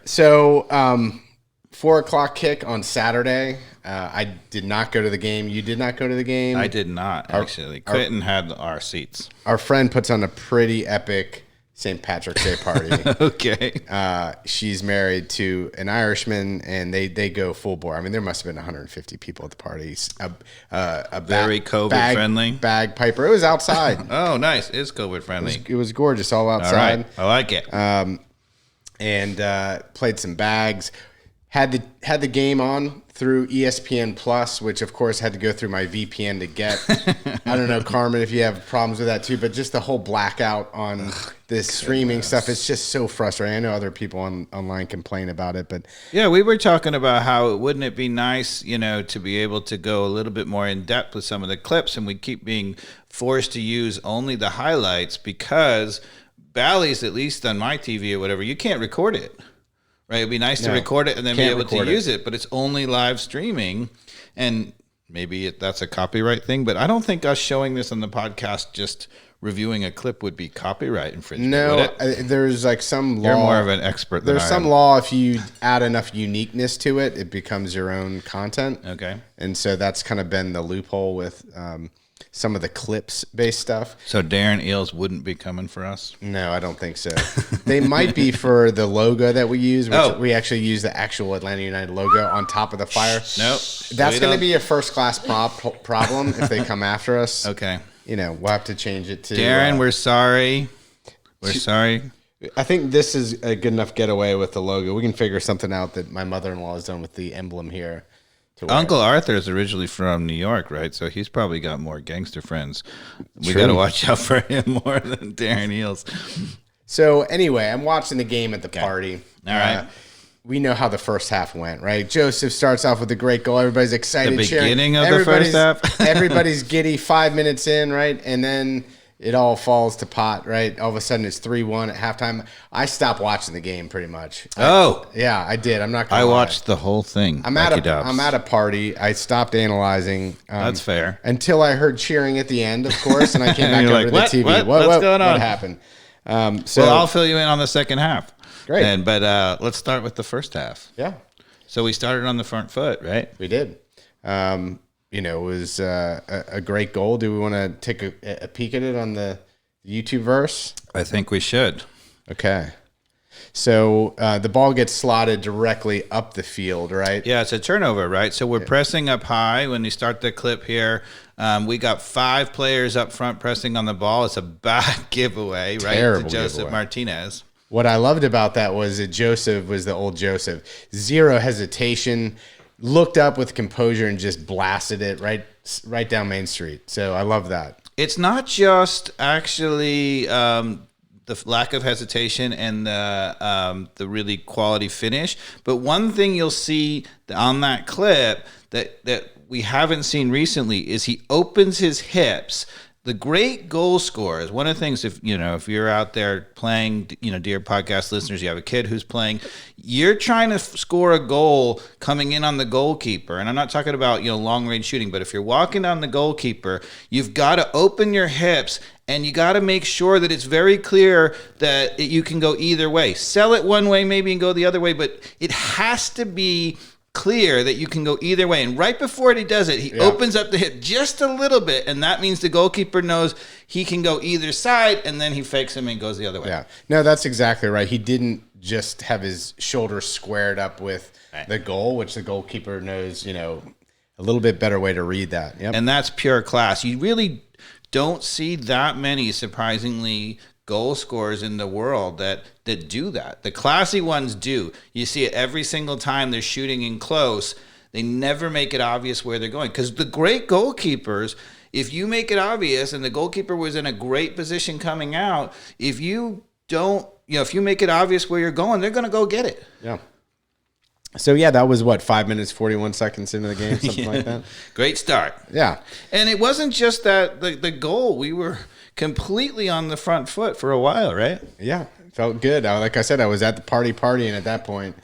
So 4:00 kick on Saturday. I did not go to the game. You did not go to the game. I did not, actually. Clinton had our seats. Our friend puts on a pretty epic St. Patrick's Day party. Okay. She's married to an Irishman, and they go full bore. I mean, there must have been 150 people at the parties. A Very COVID-friendly. Bagpiper. It was outside. Oh, nice. It's COVID-friendly. It was gorgeous, all outside. All right. I like it. And played some bags. Had the game on through ESPN Plus, which of course had to go through my VPN to get. I don't know, Carmen, if you have problems with that too, but just the whole blackout on this streaming stuff, it's just so frustrating. I know other people online complain about it, but yeah, we were talking about how wouldn't it be nice, to be able to go a little bit more in depth with some of the clips, and we keep being forced to use only the highlights because Bally's, at least on my TV or whatever, you can't record it. Right, it'd be nice to record it and then be able to use it, but it's only live streaming, and maybe that's a copyright thing. But I don't think us showing this on the podcast, just reviewing a clip, would be copyright infringement. No, there's like some law. You're more of an expert than I am. There's some law. If you add enough uniqueness to it, it becomes your own content. Okay, and so that's kind of been the loophole with some of the clips-based stuff. So Darren Eales wouldn't be coming for us? No, I don't think so. They might be for the logo that we use, which we actually use the actual Atlanta United logo on top of the fire. Nope. That's going to be a first-class problem if they come after us. Okay. We'll have to change it to... Darren, we're sorry. We're sorry. I think this is a good enough getaway with the logo. We can figure something out that my mother-in-law has done with the emblem here. Uncle Arthur is originally from New York, right? So he's probably got more gangster friends. We True. got to watch out for him more than Darren Eales. So anyway, I'm watching the game at the party. All right. We know how the first half went, right? Joseph starts off with a great goal. Everybody's excited. The beginning of the first half? Everybody's giddy 5 minutes in, right? And then it all falls to pot, right? All of a sudden it's 3-1 at halftime. I stopped watching the game pretty much. Yeah, I did. I'm not going to lie. I watched the whole thing. I'm at a party. I stopped analyzing. That's fair. Until I heard cheering at the end, of course, and I came back over to the TV. What's going on? What happened? Well, I'll fill you in on the second half. Great. But let's start with the first half. Yeah. So we started on the front foot, right? We did. It was a great goal. Do we want to take a peek at it on the YouTube verse? I think we should. Okay. So the ball gets slotted directly up the field, right? Yeah, it's a turnover, right? So we're pressing up high when you start the clip here. We got 5 players up front pressing on the ball. It's a bad giveaway, right? Terrible to Joseph giveaway. Martinez. What I loved about that was that Joseph was the old Joseph. Zero hesitation. Looked up with composure and just blasted it right down Main Street. So I love that. It's not just actually the lack of hesitation and the really quality finish, but one thing you'll see on that clip that we haven't seen recently is he opens his hips. The great goal scorers, one of the things, if you're out there playing, dear podcast listeners, you have a kid who's playing, you're trying to score a goal coming in on the goalkeeper. And I'm not talking about, long range shooting, but if you're walking on the goalkeeper, you've got to open your hips and you got to make sure that it's very clear that you can go either way. Sell it one way maybe and go the other way, but it has to be clear that you can go either way. And right before he does it, he opens up the hip just a little bit, and that means the goalkeeper knows he can go either side, and then he fakes him and goes the other way. Yeah. No, that's exactly right. He didn't just have his shoulders squared up with the goal, which the goalkeeper knows, a little bit better way to read that. Yep. And that's pure class. You really don't see that many, surprisingly, goal scorers in the world that do that. The classy ones do. You see it every single time they're shooting in close. They never make it obvious where they're going. Because the great goalkeepers, if you make it obvious and the goalkeeper was in a great position coming out, if you don't, if you make it obvious where you're going, they're going to go get it. Yeah. So, that was 5 minutes, 41 seconds into the game, something like that? Great start. Yeah. And it wasn't just that the goal. We were completely on the front foot for a while, right? Yeah. Felt good. Like I said, I was at the party, and at that point,